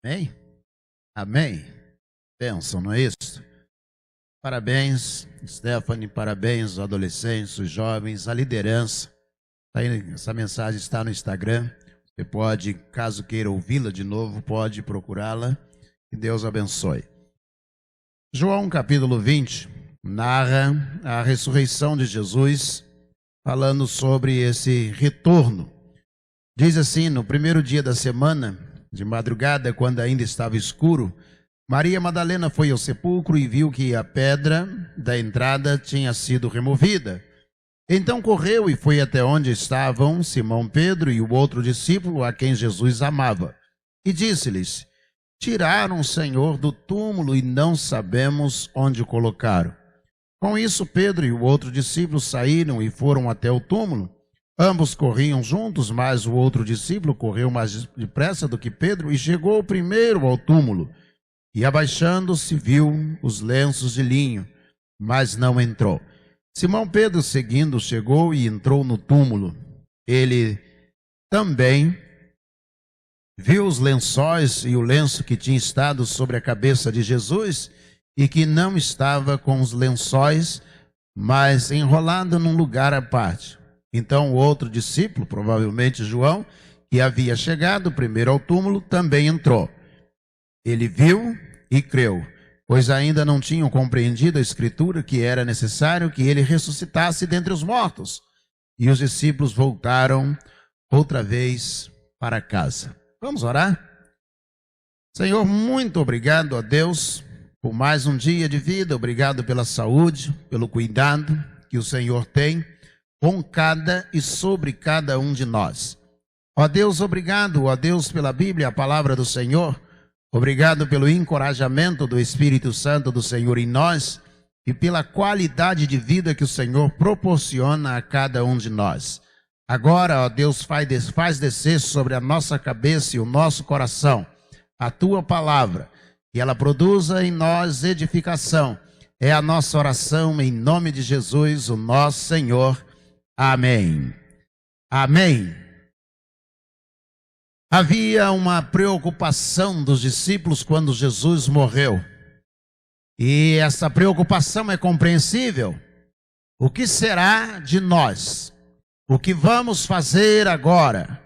Amém? Amém. Bênção, não é isso? Parabéns, Stephanie, parabéns aos adolescentes, os jovens, a liderança. Essa mensagem está no Instagram. Você pode, caso queira ouvi-la de novo, pode procurá-la. Que Deus abençoe. João capítulo 20 narra a ressurreição de Jesus, falando sobre esse retorno. Diz assim: no primeiro dia da semana, de madrugada, quando ainda estava escuro, Maria Madalena foi ao sepulcro e viu que a pedra da entrada tinha sido removida. Então correu e foi até onde estavam Simão Pedro e o outro discípulo a quem Jesus amava. E disse-lhes: tiraram o Senhor do túmulo e não sabemos onde o colocaram. Com isso, Pedro e o outro discípulo saíram e foram até o túmulo. Ambos corriam juntos, mas o outro discípulo correu mais depressa do que Pedro e chegou primeiro ao túmulo. E abaixando-se viu os lenços de linho, mas não entrou. Simão Pedro, seguindo, chegou e entrou no túmulo. Ele também viu os lençóis e o lenço que tinha estado sobre a cabeça de Jesus e que não estava com os lençóis, mas enrolado num lugar à parte. Então o outro discípulo, provavelmente João, que havia chegado primeiro ao túmulo, também entrou. Ele viu e creu, pois ainda não tinham compreendido a Escritura que era necessário que ele ressuscitasse dentre os mortos. E os discípulos voltaram outra vez para casa. Vamos orar? Senhor, muito obrigado a Deus por mais um dia de vida. Obrigado pela saúde, pelo cuidado que o Senhor tem com cada e sobre cada um de nós. Ó Deus, obrigado, ó Deus, pela Bíblia, a palavra do Senhor. Obrigado pelo encorajamento do Espírito Santo do Senhor em nós e pela qualidade de vida que o Senhor proporciona a cada um de nós. Agora, ó Deus, faz descer sobre a nossa cabeça e o nosso coração a Tua palavra, que ela produza em nós edificação. É a nossa oração em nome de Jesus, o nosso Senhor. Amém. Amém. Havia uma preocupação dos discípulos quando Jesus morreu. E essa preocupação é compreensível. O que será de nós? O que vamos fazer agora?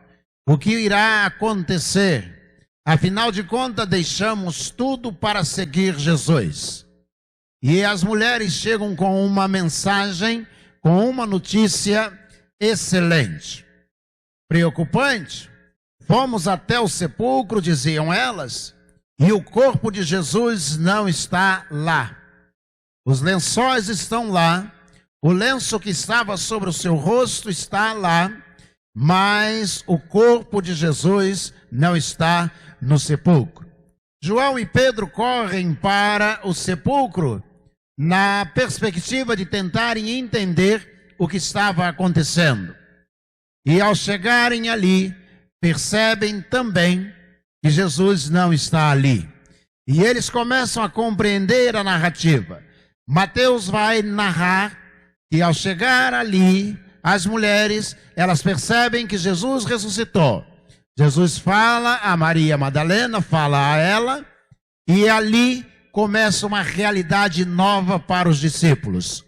O que irá acontecer? Afinal de contas, deixamos tudo para seguir Jesus. E as mulheres chegam com uma mensagem, com uma notícia excelente. Preocupante? Fomos até o sepulcro, diziam elas, e o corpo de Jesus não está lá. Os lençóis estão lá, o lenço que estava sobre o seu rosto está lá, mas o corpo de Jesus não está no sepulcro. João e Pedro correm para o sepulcro na perspectiva de tentarem entender o que estava acontecendo. E ao chegarem ali, percebem também que Jesus não está ali. E eles começam a compreender a narrativa. Mateus vai narrar que ao chegar ali, as mulheres, elas percebem que Jesus ressuscitou. Jesus fala a Maria Madalena, fala a ela, e ali começa uma realidade nova para os discípulos.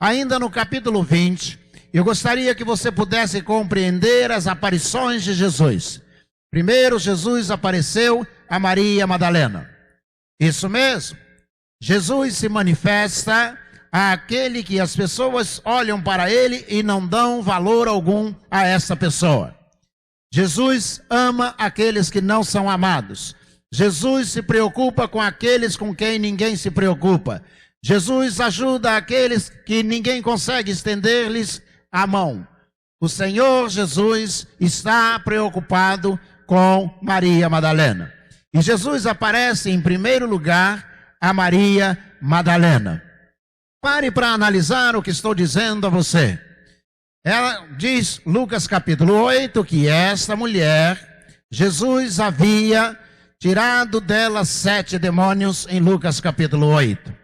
Ainda no capítulo 20, eu gostaria que você pudesse compreender as aparições de Jesus. Primeiro, Jesus apareceu a Maria Madalena. Isso mesmo. Jesus se manifesta àquele que as pessoas olham para ele e não dão valor algum a essa pessoa. Jesus ama aqueles que não são amados. Jesus se preocupa com aqueles com quem ninguém se preocupa. Jesus ajuda aqueles que ninguém consegue estender-lhes a mão. O Senhor Jesus está preocupado com Maria Madalena. E Jesus aparece em primeiro lugar a Maria Madalena. Pare para analisar o que estou dizendo a você. Ela diz, Lucas capítulo 8, que esta mulher, Jesus havia tirado dela 7 demônios em Lucas capítulo 8.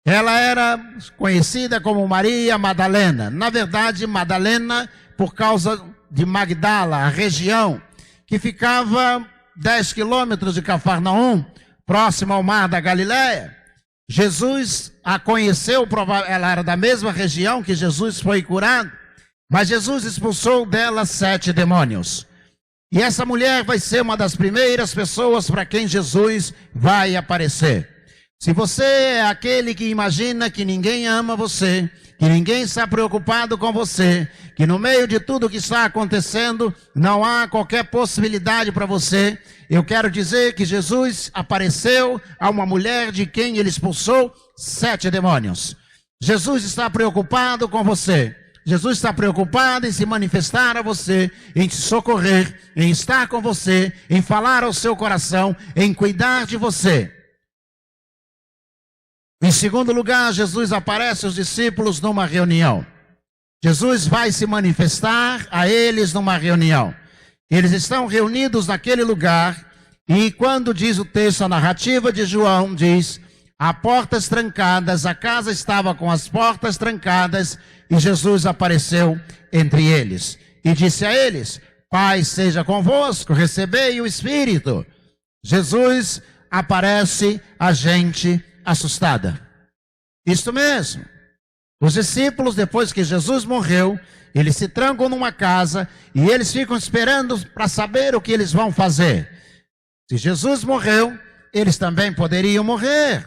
Ela era conhecida como Maria Madalena. Na verdade, Madalena, por causa de Magdala, a região que ficava 10 quilômetros de Cafarnaum, próximo ao mar da Galileia. Jesus a conheceu, ela era da mesma região que Jesus foi curado, mas Jesus expulsou dela 7 demônios. E essa mulher vai ser uma das primeiras pessoas para quem Jesus vai aparecer. Se você é aquele que imagina que ninguém ama você, que ninguém está preocupado com você, que no meio de tudo que está acontecendo não há qualquer possibilidade para você, eu quero dizer que Jesus apareceu a uma mulher de quem ele expulsou 7 demônios. Jesus está preocupado com você. Jesus está preocupado em se manifestar a você, em te socorrer, em estar com você, em falar ao seu coração, em cuidar de você. Em segundo lugar, Jesus aparece aos discípulos numa reunião. Jesus vai se manifestar a eles numa reunião. Eles estão reunidos naquele lugar e quando diz o texto, a narrativa de João diz, há portas trancadas, a casa estava com as portas trancadas e Jesus apareceu entre eles. E disse a eles, paz seja convosco, recebei o Espírito. Jesus aparece a gente assustada. Isto mesmo. Os discípulos, depois que Jesus morreu, eles se trancam numa casa e eles ficam esperando para saber o que eles vão fazer. Se Jesus morreu, eles também poderiam morrer.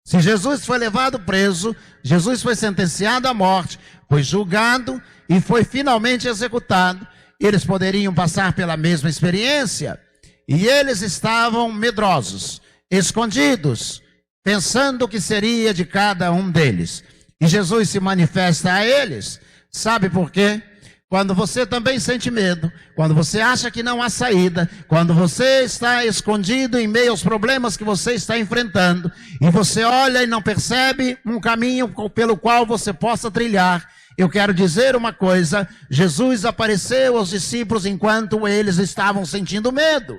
Se Jesus foi levado preso, Jesus foi sentenciado à morte, foi julgado e foi finalmente executado, eles poderiam passar pela mesma experiência. E eles estavam medrosos, escondidos, pensando o que seria de cada um deles. E Jesus se manifesta a eles. Sabe por quê? Quando você também sente medo, quando você acha que não há saída, quando você está escondido em meio aos problemas que você está enfrentando, e você olha e não percebe um caminho pelo qual você possa trilhar, eu quero dizer uma coisa, Jesus apareceu aos discípulos enquanto eles estavam sentindo medo.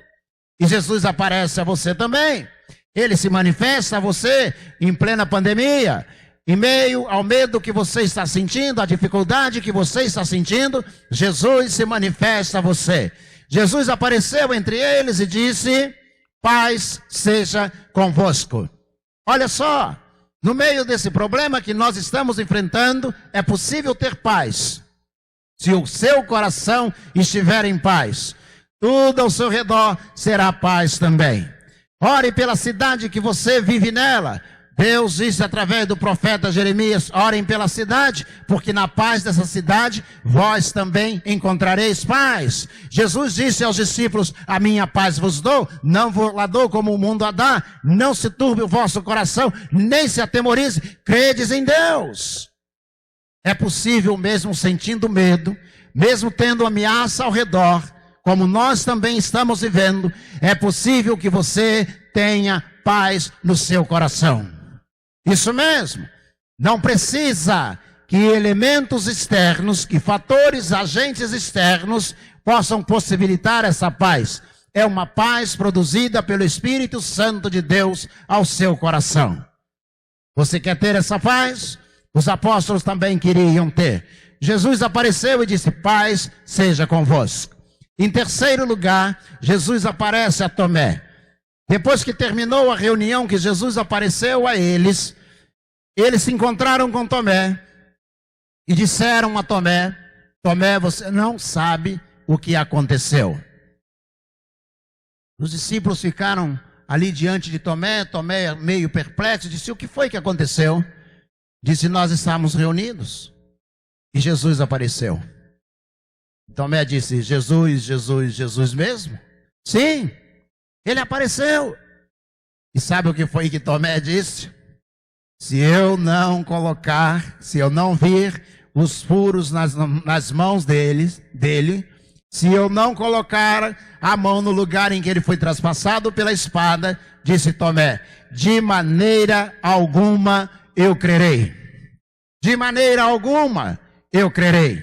E Jesus aparece a você também. Ele se manifesta a você em plena pandemia, em meio ao medo que você está sentindo, a dificuldade que você está sentindo, Jesus se manifesta a você. Jesus apareceu entre eles e disse, paz seja convosco. Olha só, no meio desse problema que nós estamos enfrentando, é possível ter paz. Se o seu coração estiver em paz, tudo ao seu redor será paz também. Ore pela cidade que você vive nela. Deus disse através do profeta Jeremias, orem pela cidade, porque na paz dessa cidade, vós também encontrareis paz. Jesus disse aos discípulos, a minha paz vos dou, não vos la dou como o mundo a dá, não se turbe o vosso coração, nem se atemorize, credes em Deus. É possível mesmo sentindo medo, mesmo tendo ameaça ao redor, como nós também estamos vivendo, é possível que você tenha paz no seu coração. Isso mesmo. Não precisa que elementos externos, que fatores, agentes externos possam possibilitar essa paz. É uma paz produzida pelo Espírito Santo de Deus ao seu coração. Você quer ter essa paz? Os apóstolos também queriam ter. Jesus apareceu e disse, paz seja convosco. Em terceiro lugar, Jesus aparece a Tomé. Depois que terminou a reunião que Jesus apareceu a eles, eles se encontraram com Tomé e disseram a Tomé, Tomé, você não sabe o que aconteceu. Os discípulos ficaram ali diante de Tomé, Tomé meio perplexo, disse, o que foi que aconteceu? Disse, nós estávamos reunidos e Jesus apareceu. Tomé disse, Jesus mesmo? Sim, ele apareceu. E sabe o que foi que Tomé disse? Se eu não vir os furos nas mãos dele, se eu não colocar a mão no lugar em que ele foi traspassado pela espada, disse Tomé, de maneira alguma eu crerei. De maneira alguma eu crerei.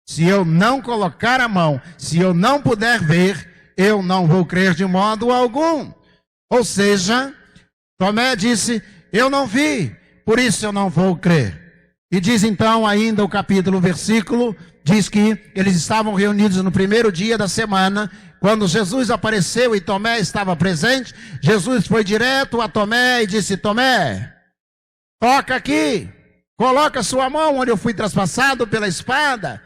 Se eu não colocar a mão, se eu não puder ver, eu não vou crer de modo algum. Ou seja, Tomé disse, eu não vi, por isso eu não vou crer. E diz então ainda o capítulo, o versículo, diz que eles estavam reunidos no primeiro dia da semana, quando Jesus apareceu e Tomé estava presente. Jesus foi direto a Tomé e disse: Tomé, toca aqui, coloca sua mão onde eu fui traspassado pela espada,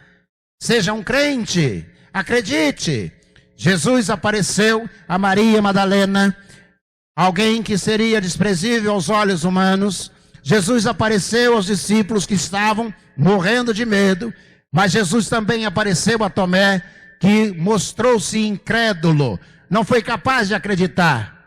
seja um crente, acredite. Jesus apareceu a Maria Madalena, alguém que seria desprezível aos olhos humanos. Jesus apareceu aos discípulos que estavam morrendo de medo, mas Jesus também apareceu a Tomé, que mostrou-se incrédulo, não foi capaz de acreditar.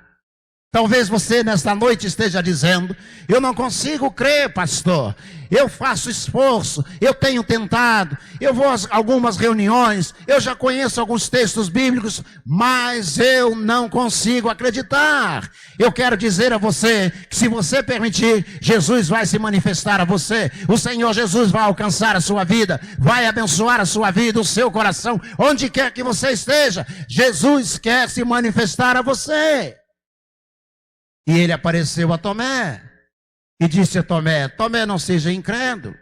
Talvez você nesta noite esteja dizendo: eu não consigo crer, pastor. Eu faço esforço, eu tenho tentado, eu vou a algumas reuniões, eu já conheço alguns textos bíblicos, mas eu não consigo acreditar. Eu quero dizer a você que, se você permitir, Jesus vai se manifestar a você. O Senhor Jesus vai alcançar a sua vida, vai abençoar a sua vida, o seu coração, onde quer que você esteja. Jesus quer se manifestar a você. E ele apareceu a Tomé e disse a Tomé: Tomé, não seja incrédulo.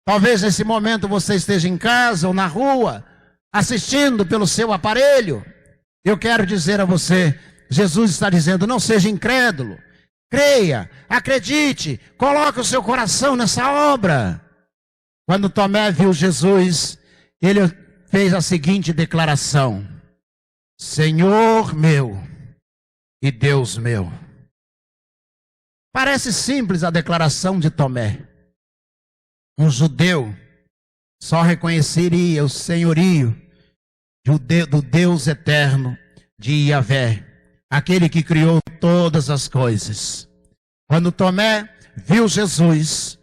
Talvez nesse momento você esteja em casa ou na rua, assistindo pelo seu aparelho. Eu quero dizer a você, Jesus está dizendo: não seja incrédulo. Creia, acredite, coloque o seu coração nessa obra. Quando Tomé viu Jesus, ele fez a seguinte declaração: Senhor meu e Deus meu. Parece simples a declaração de Tomé. Um judeu só reconheceria o senhorio do Deus eterno, de Yahvé, aquele que criou todas as coisas. Quando Tomé viu Jesus,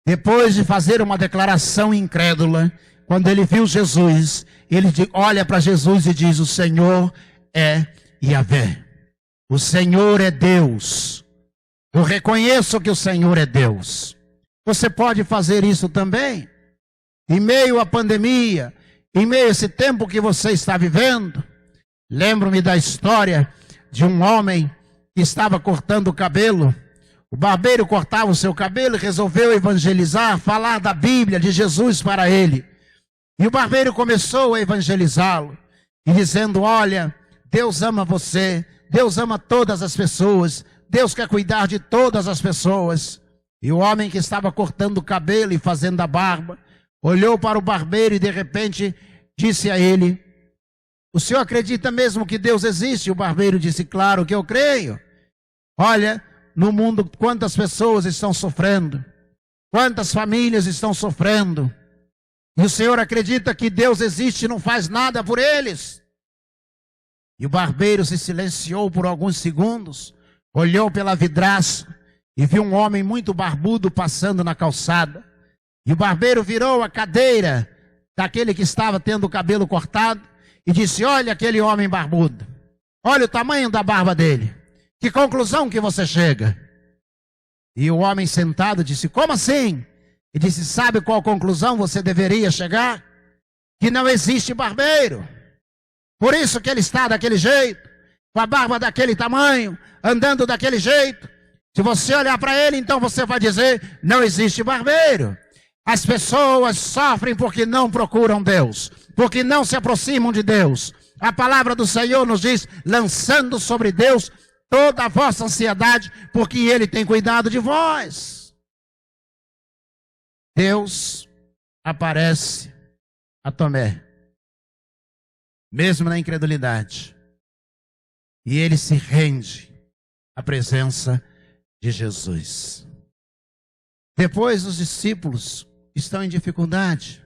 depois de fazer uma declaração incrédula, quando ele viu Jesus, ele olha para Jesus e diz: o Senhor é Yahvé, o Senhor é Deus. Eu reconheço que o Senhor é Deus. Você pode fazer isso também? Em meio à pandemia, em meio a esse tempo que você está vivendo. Lembro-me da história de um homem que estava cortando o cabelo. O barbeiro cortava o seu cabelo e resolveu evangelizar, falar da Bíblia, de Jesus para ele. E o barbeiro começou a evangelizá-lo, e dizendo: olha, Deus ama você, Deus ama todas as pessoas, Deus quer cuidar de todas as pessoas. E o homem que estava cortando o cabelo e fazendo a barba, olhou para o barbeiro e de repente disse a ele: o senhor acredita mesmo que Deus existe? O barbeiro disse: claro que eu creio. Olha, no mundo quantas pessoas estão sofrendo, quantas famílias estão sofrendo, e o senhor acredita que Deus existe e não faz nada por eles? E o barbeiro se silenciou por alguns segundos, olhou pela vidraça e viu um homem muito barbudo passando na calçada. E o barbeiro virou a cadeira daquele que estava tendo o cabelo cortado e disse: olha aquele homem barbudo, olha o tamanho da barba dele, que conclusão que você chega? E o homem sentado disse: como assim? E disse: sabe qual conclusão você deveria chegar? Que não existe barbeiro. Por isso que ele está daquele jeito, com a barba daquele tamanho, andando daquele jeito. Se você olhar para ele, então você vai dizer: não existe barbeiro. As pessoas sofrem porque não procuram Deus, porque não se aproximam de Deus. A palavra do Senhor nos diz: lançando sobre Deus toda a vossa ansiedade, porque Ele tem cuidado de vós. Deus aparece a Tomé, mesmo na incredulidade, e ele se rende à presença de Jesus. Depois os discípulos estão em dificuldade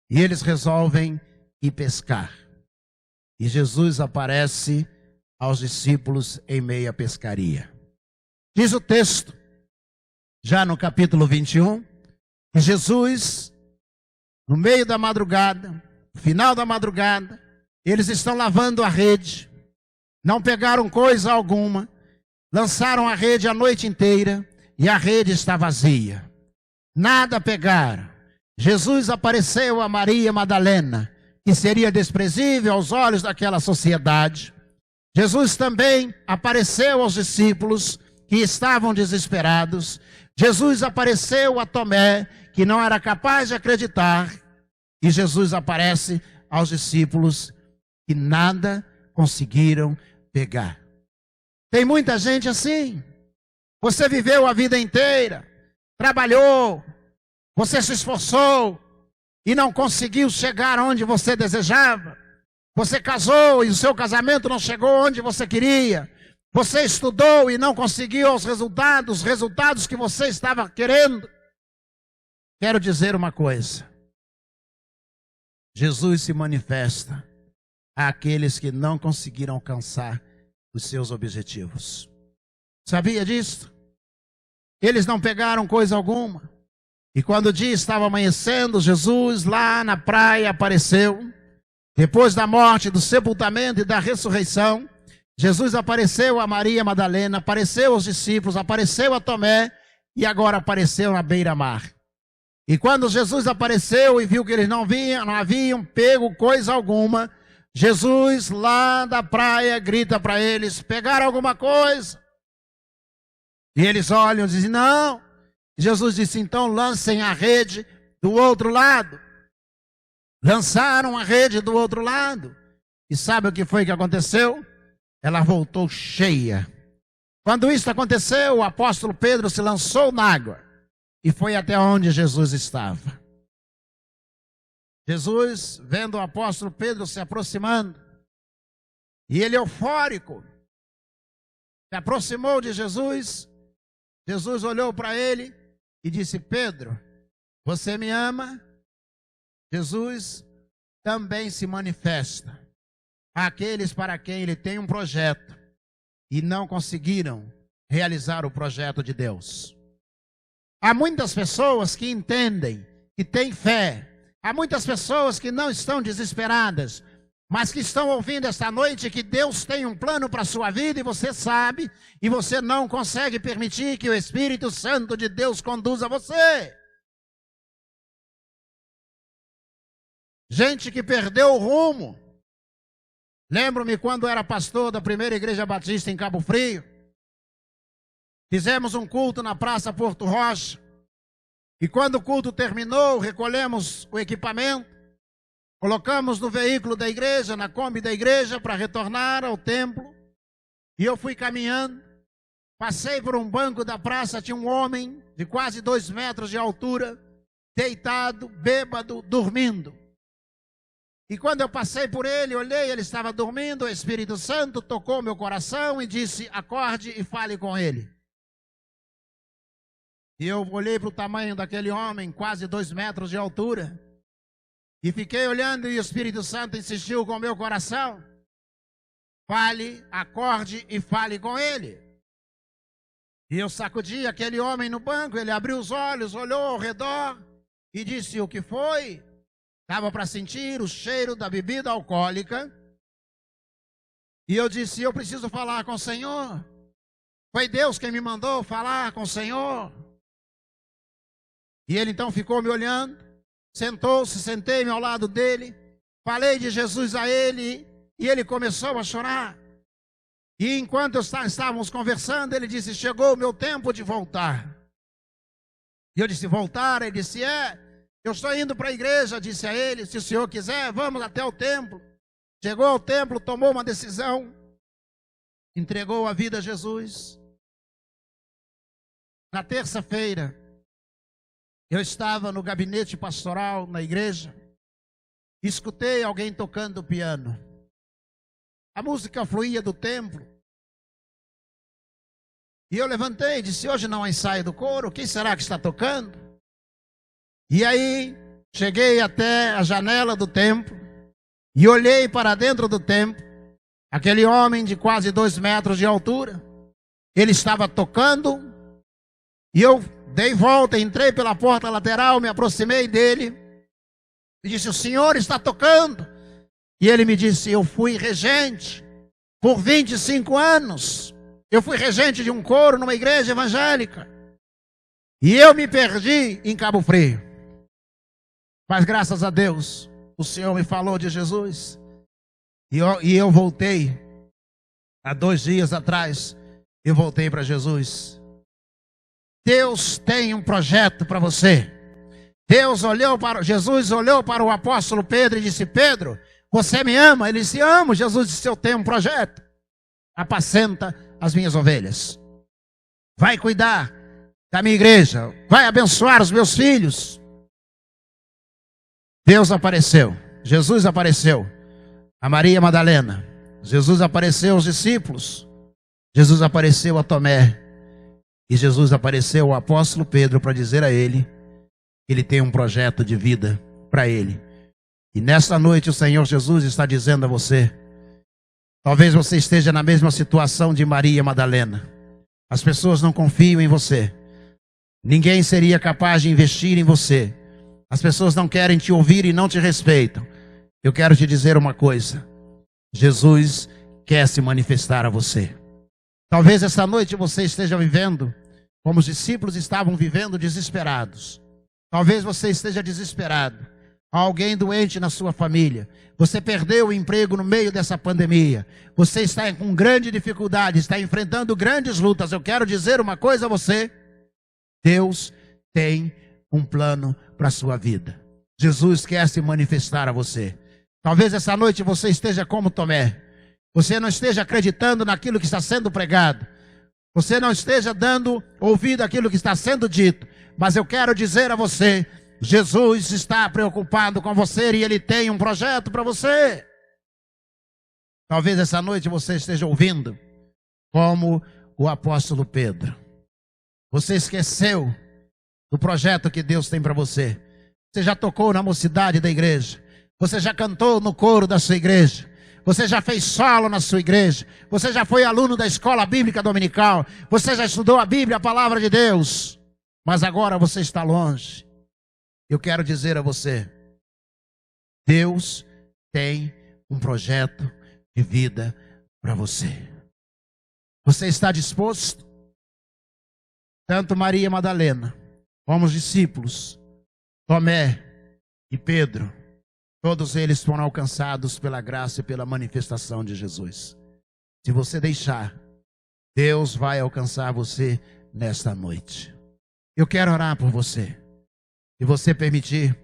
e eles resolvem ir pescar. E Jesus aparece aos discípulos em meio à pescaria. Diz o texto, já no capítulo 21, que Jesus, no meio da madrugada, final da madrugada, eles estão lavando a rede, não pegaram coisa alguma, lançaram a rede a noite inteira e a rede está vazia. Nada pegaram. Jesus apareceu a Maria Madalena, que seria desprezível aos olhos daquela sociedade. Jesus também apareceu aos discípulos que estavam desesperados. Jesus apareceu a Tomé, que não era capaz de acreditar, e Jesus aparece aos discípulos que nada conseguiram pegar. Tem muita gente assim. Você viveu a vida inteira, trabalhou, você se esforçou e não conseguiu chegar onde você desejava. Você casou e o seu casamento não chegou onde você queria. Você estudou e não conseguiu os resultados que você estava querendo. Quero dizer uma coisa. Jesus se manifesta àqueles que não conseguiram alcançar os seus objetivos. Sabia disso? Eles não pegaram coisa alguma. E quando o dia estava amanhecendo, Jesus lá na praia apareceu. Depois da morte, do sepultamento e da ressurreição, Jesus apareceu a Maria Madalena, apareceu aos discípulos, apareceu a Tomé e agora apareceu na beira-mar. E quando Jesus apareceu e viu que eles não haviam pego coisa alguma, Jesus lá da praia grita para eles: pegaram alguma coisa? E eles olham e dizem: não. Jesus disse: então lancem a rede do outro lado. Lançaram a rede do outro lado. E sabe o que foi que aconteceu? Ela voltou cheia. Quando isso aconteceu, o apóstolo Pedro se lançou na água e foi até onde Jesus estava. Jesus, vendo o apóstolo Pedro se aproximando, e ele eufórico, se aproximou de Jesus. Jesus olhou para ele e disse: Pedro, você me ama? Jesus também se manifesta àqueles para quem ele tem um projeto e não conseguiram realizar o projeto de Deus. Há muitas pessoas que entendem, que têm fé. Há muitas pessoas que não estão desesperadas, mas que estão ouvindo esta noite que Deus tem um plano para a sua vida e você sabe, e você não consegue permitir que o Espírito Santo de Deus conduza você. Gente que perdeu o rumo. Lembro-me quando era pastor da primeira igreja batista em Cabo Frio. Fizemos um culto na Praça Porto Rocha. E quando o culto terminou, recolhemos o equipamento, colocamos no veículo da igreja, na Kombi da igreja, para retornar ao templo. E eu fui caminhando, passei por um banco da praça, tinha um homem de quase 2 metros de altura, deitado, bêbado, dormindo. E quando eu passei por ele, olhei, ele estava dormindo, o Espírito Santo tocou meu coração e disse: acorde e fale com ele. E eu olhei para o tamanho daquele homem, quase 2 metros de altura, e fiquei olhando e o Espírito Santo insistiu com o meu coração: fale, acorde e fale com ele. E eu sacudi aquele homem no banco, ele abriu os olhos, olhou ao redor e disse: o que foi? Estava para sentir o cheiro da bebida alcoólica. E eu disse: eu preciso falar com o Senhor. Foi Deus quem me mandou falar com o Senhor. E ele então ficou me olhando, sentou-se, sentei-me ao lado dele, falei de Jesus a ele e ele começou a chorar. E enquanto estávamos conversando, ele disse: chegou o meu tempo de voltar. E eu disse: voltar? Ele disse: eu estou indo para a igreja, disse a ele, se o senhor quiser, vamos até o templo. Chegou ao templo, tomou uma decisão, entregou a vida a Jesus. Na terça-feira, eu estava no gabinete pastoral na igreja, escutei alguém tocando piano. A música fluía do templo. E eu levantei e disse: hoje não há ensaio do coro, quem será que está tocando? E aí, cheguei até a janela do templo e olhei para dentro do templo. Aquele homem de quase 2 metros de altura, ele estava tocando e eu dei volta, entrei pela porta lateral, me aproximei dele e disse: o senhor está tocando? E ele me disse: eu fui regente por 25 anos. Eu fui regente de um coro numa igreja evangélica. E eu me perdi em Cabo Frio. Mas graças a Deus, o Senhor me falou de Jesus. E eu voltei. Há 2 dias atrás, eu voltei para Jesus. Deus tem um projeto para você. Jesus olhou para o apóstolo Pedro e disse: Pedro, você me ama? Ele disse: amo. Jesus disse: eu tenho um projeto. Apacenta as minhas ovelhas. Vai cuidar da minha igreja. Vai abençoar os meus filhos. Deus apareceu. Jesus apareceu a Maria Madalena. Jesus apareceu aos discípulos. Jesus apareceu a Tomé. E Jesus apareceu ao apóstolo Pedro para dizer a ele que ele tem um projeto de vida para ele. E nesta noite o Senhor Jesus está dizendo a você: talvez você esteja na mesma situação de Maria Madalena. As pessoas não confiam em você. Ninguém seria capaz de investir em você. As pessoas não querem te ouvir e não te respeitam. Eu quero te dizer uma coisa: Jesus quer se manifestar a você. Talvez essa noite você esteja vivendo como os discípulos estavam vivendo, desesperados. Talvez você esteja desesperado. Há alguém doente na sua família. Você perdeu o emprego no meio dessa pandemia. Você está com grande dificuldade, está enfrentando grandes lutas. Eu quero dizer uma coisa a você: Deus tem um plano para a sua vida. Jesus quer se manifestar a você. Talvez essa noite você esteja como Tomé. Você não esteja acreditando naquilo que está sendo pregado. Você não esteja dando ouvido àquilo que está sendo dito. Mas eu quero dizer a você: Jesus está preocupado com você e Ele tem um projeto para você. Talvez essa noite você esteja ouvindo como o apóstolo Pedro. Você esqueceu do projeto que Deus tem para você. Você já tocou na mocidade da igreja. Você já cantou no coro da sua igreja. Você já fez solo na sua igreja. Você já foi aluno da escola bíblica dominical. Você já estudou a Bíblia, a palavra de Deus. Mas agora você está longe. Eu quero dizer a você: Deus tem um projeto de vida para você. Você está disposto? Tanto Maria Madalena, como os discípulos, Tomé e Pedro, todos eles foram alcançados pela graça e pela manifestação de Jesus. Se você deixar, Deus vai alcançar você nesta noite. Eu quero orar por você. Se você permitir,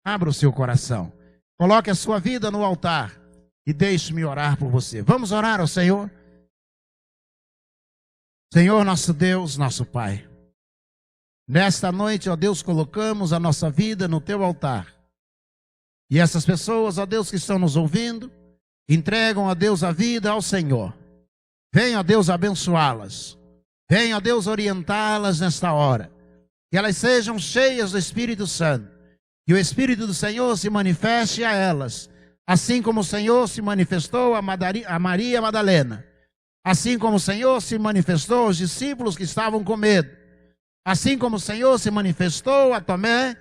abra o seu coração. Coloque a sua vida no altar e deixe-me orar por você. Vamos orar ao Senhor? Senhor, nosso Deus, nosso Pai. Nesta noite, ó Deus, colocamos a nossa vida no teu altar. E essas pessoas, ó Deus, que estão nos ouvindo, entregam a Deus a vida ao Senhor. Venha, ó Deus, abençoá-las. Venha, ó Deus, orientá-las nesta hora. Que elas sejam cheias do Espírito Santo. Que o Espírito do Senhor se manifeste a elas. Assim como o Senhor se manifestou a Maria Madalena. Assim como o Senhor se manifestou aos discípulos que estavam com medo. Assim como o Senhor se manifestou a Tomé,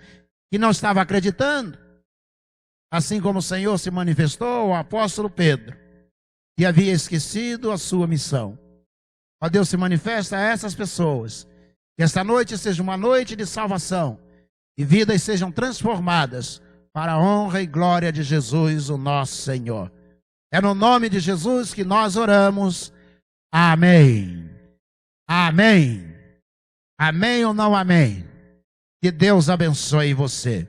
que não estava acreditando. Assim como o Senhor se manifestou ao apóstolo Pedro, que havia esquecido a sua missão. Ó Deus, se manifesta a essas pessoas. Que esta noite seja uma noite de salvação. E vidas sejam transformadas para a honra e glória de Jesus, o nosso Senhor. É no nome de Jesus que nós oramos. Amém. Amém. Amém ou não amém? Que Deus abençoe você.